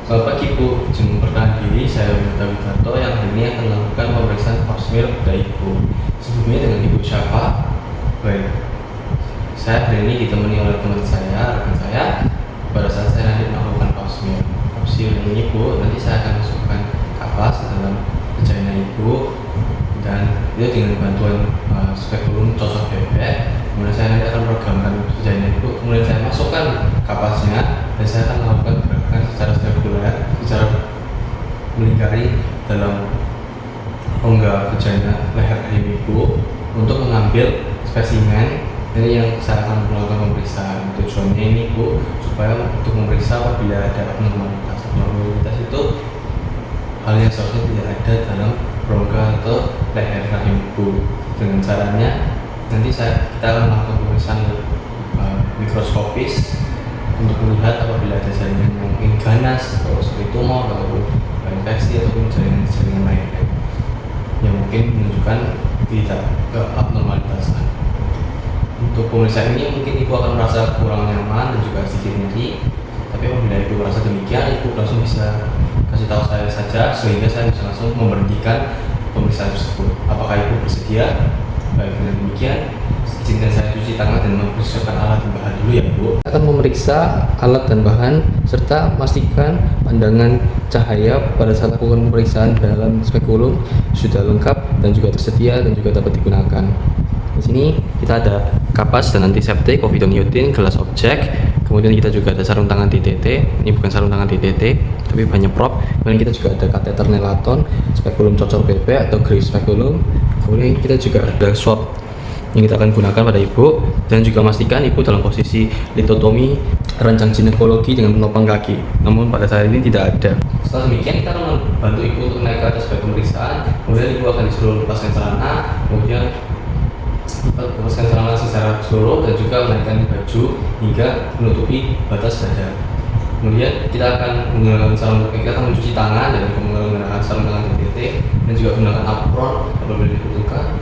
Selamat pagi Bu, izin memperkenalkan diri, saya Winata Witanto yang hari ini akan melakukan pemeriksaan pap smear pada Ibu. Sebelumnya dengan Ibu siapa? Baik, saya hari ini ditemani oleh teman saya, rekan saya. Pada saat saya nanti melakukan pap smear ini Bu, nanti saya akan masukkan kapas ke dalam vagina Ibu, dan itu dengan bantuan spekulum cocok bebek. Kemudian saya nanti akan programkan vagina Ibu, kemudian saya masukkan kapasnya dan saya akan melakukan gerakan secara sirkuler, secara melingkari dalam rongga vagina leher rahim Ibu untuk mengambil spesimen. Ini yang saya akan melakukan pemeriksaan. Tujuannya ini Bu, supaya untuk memeriksa apabila ada abnormalitas. Abnormalitas itu hal yang seharusnya tidak ada dalam rongga atau leher rahim Ibu. Dengan caranya nanti kita akan melakukan pemeriksaan mikroskopis untuk melihat apabila ada jaringan yang mungkin ganas atau seperti tumor atau infeksi ataupun jaringan lainnya yang mungkin menunjukkan tidak ke abnormalitasan. Untuk pemeriksaan ini mungkin Ibu akan merasa kurang nyaman dan juga sedikit nyeri, tapi apabila Ibu merasa demikian, Ibu langsung bisa kasih tahu saya saja sehingga saya bisa langsung memberhentikan pemeriksaan tersebut. Apakah Ibu bersedia? Baik, dengan demikian izinkan saya cuci tangan dan mempersiapkan alat dan bahan dulu ya Bu. Akan memeriksa alat dan bahan serta pastikan pandangan cahaya pada saat lakukan pemeriksaan dalam spekulum sudah lengkap dan juga tersedia dan juga dapat digunakan. Di sini kita ada kapas dan antiseptik, povidone iodine, gelas objek. Kemudian kita juga ada sarung tangan TTT. Ini bukan sarung tangan TTT, tapi banyak prop. Kemudian kita juga ada kateter nelaton, spekulum cocok bebek atau grey spekulum. Kemudian kita juga ada swab yang kita akan gunakan pada Ibu, dan juga pastikan Ibu dalam posisi litotomi rancang ginekologi dengan penopang kaki. Namun pada saat ini tidak ada. Setelah demikian kita akan membantu Ibu untuk naik ke atas bed pemeriksaan. Kemudian Ibu akan disuruh lepaskan celana, kemudian lepaskan celana secara keseluruh dan juga menaikkan baju hingga menutupi batas dada. Kemudian kita akan menggunakan kita akan mencuci tangan dan juga menggunakan sarung tangan TTT dan juga menggunakan apron apabila dibutuhkan.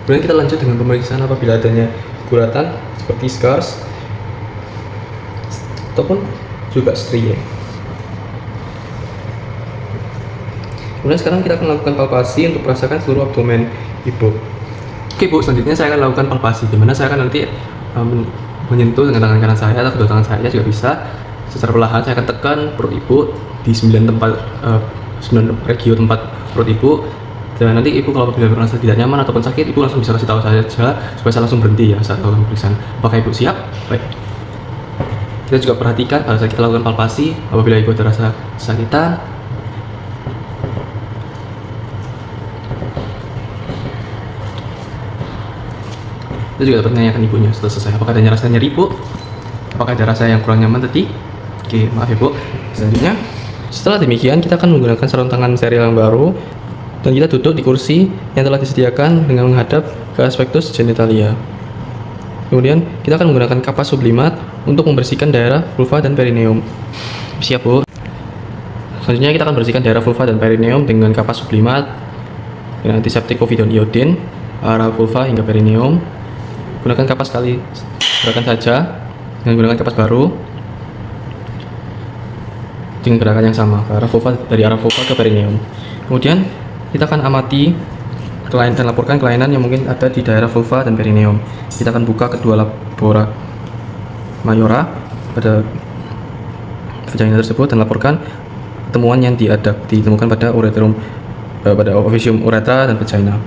Kemudian kita lanjut dengan pemeriksaan apabila adanya guratan seperti scars ataupun juga strie. Kemudian sekarang kita akan lakukan palpasi untuk merasakan seluruh abdomen Ibu. Oke Bu, selanjutnya saya akan lakukan palpasi, di mana saya akan nanti menyentuh dengan tangan kanan saya atau kedua tangan saya juga bisa. Secara perlahan saya akan tekan perut Ibu di 9 regio tempat perut Ibu. Dan nanti Ibu kalau apabila merasa tidak nyaman ataupun sakit, Ibu langsung bisa kasih tahu saya saja supaya saya langsung berhenti ya saat melakukan pemeriksaan. Apakah Ibu siap? Baik. Kita juga perhatikan pada saat kita lakukan palpasi, apabila Ibu ada rasa kesakitan, kita juga dapat menanyakan Ibunya setelah selesai. Apakah ada rasa nyeri Bu? Apakah ada rasa yang kurang nyaman tadi? Oke, maaf ya Bu. Selanjutnya, setelah demikian kita akan menggunakan sarung tangan serial yang baru. Dan kita duduk di kursi yang telah disediakan dengan menghadap ke aspektus genitalia. Kemudian kita akan menggunakan kapas sublimat untuk membersihkan daerah vulva dan perineum. Siap Bu. Selanjutnya kita akan bersihkan daerah vulva dan perineum dengan kapas sublimat dengan antiseptik povidone iodine arah vulva hingga perineum. Gunakan kapas sekali, gerakan saja dengan gunakan kapas baru dengan gerakan yang sama ke arah vulva, dari arah vulva ke perineum. Kemudian kita akan amati dan laporkan kelainan yang mungkin ada di daerah vulva dan perineum. Kita akan buka kedua labora mayora pada vagina tersebut dan laporkan temuan yang ditemukan pada ureterum, pada officium uretra dan vagina.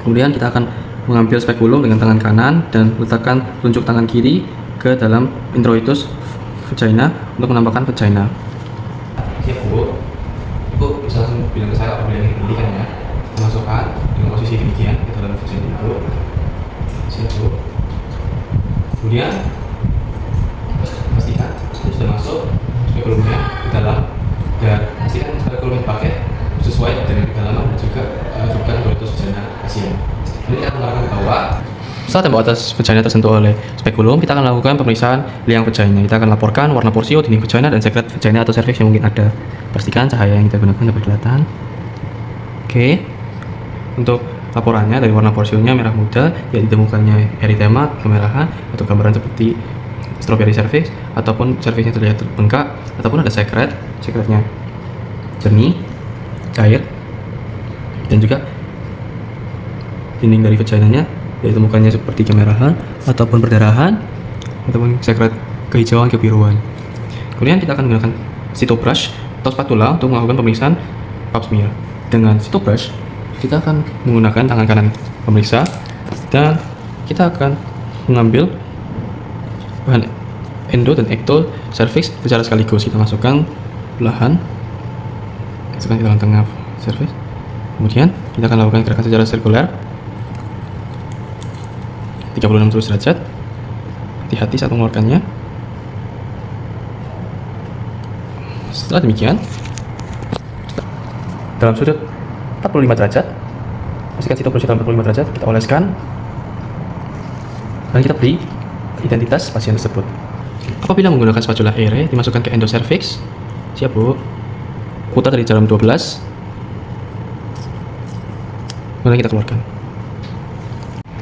Kemudian kita akan mengambil spekulum dengan tangan kanan dan letakkan tunjuk tangan kiri ke dalam introitus vagina untuk menampakkan vagina. Siap Bu. Ibu bisa langsung bilang ke saya apabila ingin dihentikan ya. Memasukkan dengan posisi demikian ke dalam vagina Ibu. Siap Bu. Kemudian pastikan itu sudah masuk spekulumnya ke dalam, dan pastikan spekulum yang dipakai sesuai dengan kedalaman dan juga menunjukkan kualitas vagina. pasien. Ini kita menggunakan ke bawah. Setelah tembok atas vagina tersentuh oleh spekulum, kita akan lakukan pemeriksaan liang vagina. Kita akan laporkan warna porsio, dinding vagina, dan sekret vagina atau serviks yang mungkin ada. Pastikan cahaya yang kita gunakan dapat kelihatan. Oke. Untuk laporannya dari warna porsionya merah muda, ya ditemukannya eritema, kemerahan, atau gambaran seperti strawberry cervix, ataupun cervixnya terlihat bengkak, ataupun ada sekretnya jernih, cair, dan juga dinding dari vaginanya ya ditemukannya seperti kemerahan, ataupun perdarahan, ataupun sekret kehijauan, kebiruan. Kemudian kita akan menggunakan cytobrush atau spatula untuk melakukan pemeriksaan pap smear. Dengan cytobrush kita akan menggunakan tangan kanan pemeriksa dan kita akan mengambil bahan endo dan ekto cervix secara sekaligus. Kita masukkan perlahan, masukkan ke dalam tengah cervix. Kemudian kita akan lakukan gerakan secara sirkuler 36 derajat. Hati-hati saat mengeluarkannya. Setelah demikian, dalam sudut 45 derajat, pastikan cytobrush dalam 45 derajat, kita oleskan dan kita beri identitas pasien tersebut. Apabila menggunakan spatula Aere, dimasukkan ke endocervix. Siap, Bu. Putar dari jarum 12. Kemudian kita keluarkan.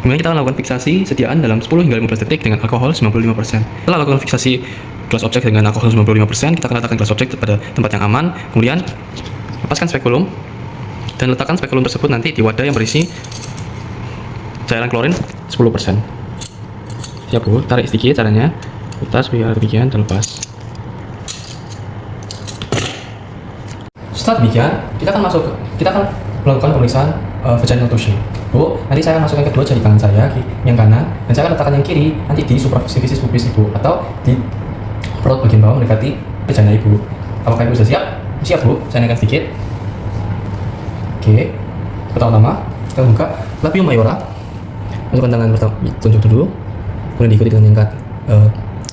Kemudian kita akan lakukan fiksasi sediaan dalam 10 hingga 15 detik dengan alkohol 95%. Setelah lakukan fiksasi gelas objek dengan alkohol 95%, kita akan letakkan gelas objek pada tempat yang aman. Kemudian lepaskan spekulum dan letakkan spekulum tersebut nanti di wadah yang berisi cairan klorin 10%. Siap, Bu. Tarik sedikit caranya. Putar biar demikian dan lepas. Setelah demikian, kita akan melakukan pemeriksaan vaginal touching. Bu, nanti saya akan masukkan kedua jari tangan saya yang kanan dan saya akan letakkan yang kiri nanti di suprafisis pubis Ibu atau di perut bagian bawah mendekati vagina Ibu. Apakah Ibu sudah siap? Siap, Bu. Saya naikkan sedikit. Oke. Pertama-tama kita buka labium mayora. Masukkan tangan pertama, tunjuk dulu. Kemudian diikuti dengan yang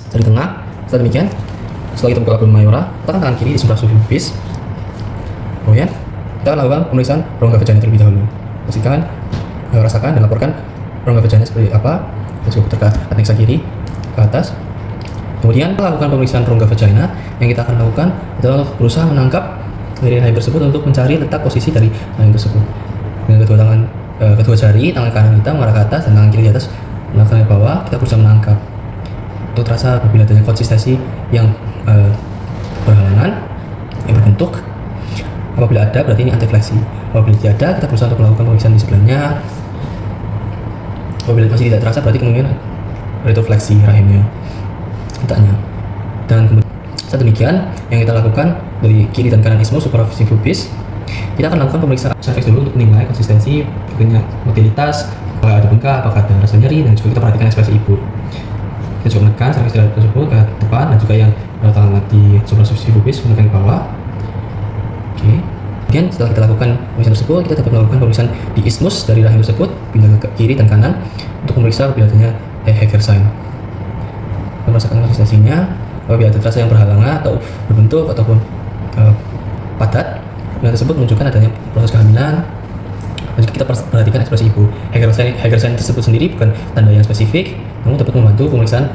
jari tengah. Setelah demikian, setelah kita buka labium mayora, letakkan tangan kiri di sebelah pubis. Kemudian kita akan lakukan pemeriksaan rongga vagina terlebih dahulu. Pastikan rasakan dan laporkan rongga vagina seperti apa. Kita coba putar ke atas kiri ke atas. Kemudian kita lakukan pemeriksaan rongga vagina. Yang kita akan lakukan adalah berusaha menangkap dari rahim tersebut untuk mencari letak posisi dari rahim tersebut. Dengan kedua jari, tangan kanan kita mengarah ke atas dan tangan kiri di atas mengarah ke bawah. Kita berusaha menangkap untuk terasa apabila adanya konsistensi yang berhalangan, yang berbentuk. Apabila ada, berarti ini antifleksi. Apabila tidak ada, kita berusaha untuk melakukan pemeriksaan di sebelahnya. Apabila masih tidak terasa, berarti kemungkinan retrofleksi rahimnya, letaknya. Dan kemudian saat demikian, yang kita lakukan dari kiri dan kanan isthmus suprafisis pubis, kita akan lakukan pemeriksaan cervix dulu untuk menilai konsistensi, tentunya motilitas, apakah ada bengkak, apakah ada rasa nyeri, dan juga kita perhatikan ekspresi ibu. Kita juga menekan cervix tersebut ke depan dan juga yang tangan di suprafisis pubis menekan ke bawah. Oke. Kemudian setelah kita lakukan pemeriksaan tersebut, kita dapat melakukan pemeriksaan di isthmus dari rahim tersebut, pindah ke kiri dan kanan untuk memeriksa apabila adanya Heger sign. Kita merasakan konsistensinya, apabila ada terasa yang berhalangan atau berbentuk ataupun padat, hal tersebut menunjukkan adanya proses kehamilan. Dan juga kita perhatikan ekspresi ibu. Heger sign tersebut sendiri bukan tanda yang spesifik, namun dapat membantu pemeriksaan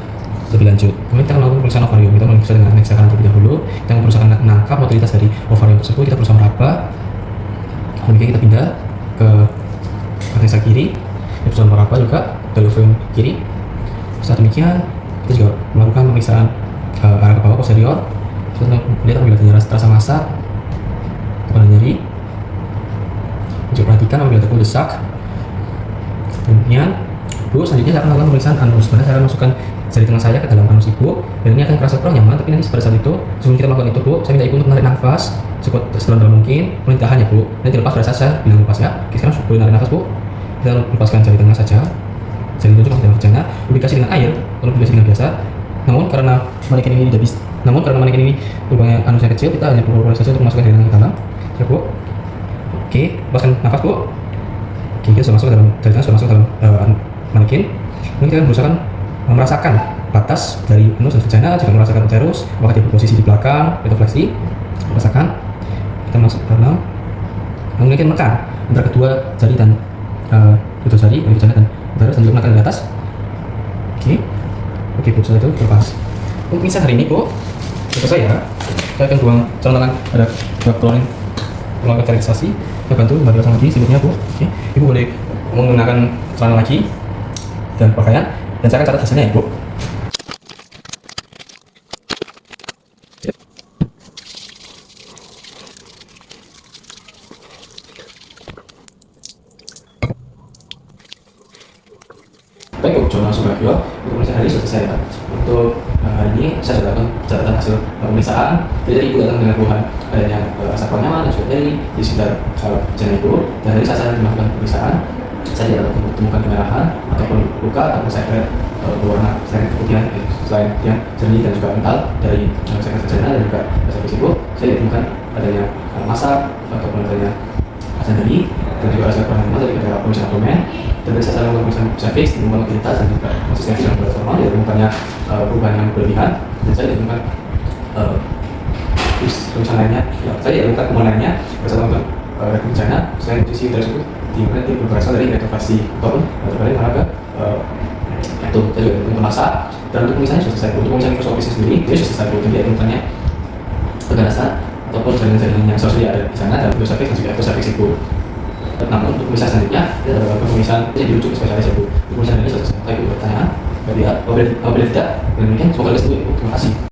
lebih lanjut. Kemudian kita melakukan pemeriksaan ovarium. Kita memeriksa dengan aneksa kanan terlebih dahulu. Kita berusaha menangkap motilitas dari ovarium tersebut. Kita berusaha meraba. Kemudian kita pindah ke aneksa kiri. Kita berusaha meraba juga dari ovarium kiri. Setelah demikian, kita juga melakukan pemeriksaan arah ke bawah posterior. Kita lihat apabila ada rasa masak, kepala nyeri. Juga perhatikan apabila ada desak. Kemudian, Bu, selanjutnya saya akan melakukan pemeriksaan anus. Sebenarnya saya akan masukkan jari tengah saya ke dalam anus ibu, dan ini akan terasa kurang nyaman, tapi nanti pada saat itu sebelum kita melakukan itu, Bu, saya minta ibu untuk menarik nafas sekuat sedalam mungkin, kemudian tahan ya, Bu. Nanti dilepas pada saat saya bilang lepas ya. Oke, sekarang boleh narik nafas, Bu. Kita lepaskan jari tengah saja, jari tunjuk ke dalam vagina, lubrikasi dengan air atau lubrikasi dengan biasa. Namun karena manekin ini lubangnya anusnya kecil, kita hanya perlu saja untuk memasukkan jari tengah ke dalam. Ya, Bu. Oke, lepaskan nafas, Bu. Oke, kita sudah masuk ke dalam jari tengah, sudah masuk ke dalam manekin. Kemudian kita berusaha merasakan batas dari anus dan vagina, juga merasakan uterus, apakah dia berposisi di belakang, retrofleksi, rasakan. Kita masuk ke dalam, kemudian kita menekan antara kedua jari dan tutup jari dari sana dan baru sambil menekan ke atas. Oke Bu, setelah itu lepas. Untuk misal hari ini Bu, selesai ya. Saya akan buang sarung tangan, ada keluarin sterilisasi. Saya bantu pasang lagi siputnya Bu. Oke, Ibu boleh menggunakan celana lagi dan pakaian, dan saya akan catat hasilnya ya Bu. Baik Bu, coba langsung video. Untuk pemeriksaan hari selesai ya. Untuk hari ini saya sudah lakukan catatan hasil pemeriksaan. Jadi Ibu datang dengan keluhan adanya rasa kurang nyaman dan juga nyeri di sekitar vagina Ibu. Dan dari saat saya melakukan pemeriksaan, saya tidak menemukan kemerahan ataupun luka ataupun seret berwarna seret keputihan selain yang jernih dan juga kental dari seret vagina dan juga cervix Ibu. Saya tidak menemukan adanya massa ataupun adanya rasa nyeri dan juga rasa kurang nyaman dari pemeriksaan abdomen. Dan dari saat saya melakukan pemeriksaan cervix, ditemukan mobilitas dan juga konsistensi yang berat normal, tidak ditemukannya perubahan yang berlebihan, dan saya tidak menemukan pemeriksaan lainnya. Saya tidak menemukan temuan lainnya bersama dengan rekam vagina selain posisi tersebut di mana dia berasal dari rektopasi ataupun terbalik mengarah ke rektum. Saya juga menemukan massa, dan untuk pemisahannya sudah selesai. Untuk pemisahan mikroskopis sendiri dia sudah selesai, jadi ditemukannya keganasan ataupun jaringan-jaringan yang seharusnya ada di sana dalam video cervix dan juga ektocervix Ibu. Namun untuk pemisahan selanjutnya, kita ada pemisahan jadi dirujuk ke spesialis Ibu. Pemisahan ini selesai. Saya bertanya, apabila tidak, demikian semoga berhasil. Terima kasih.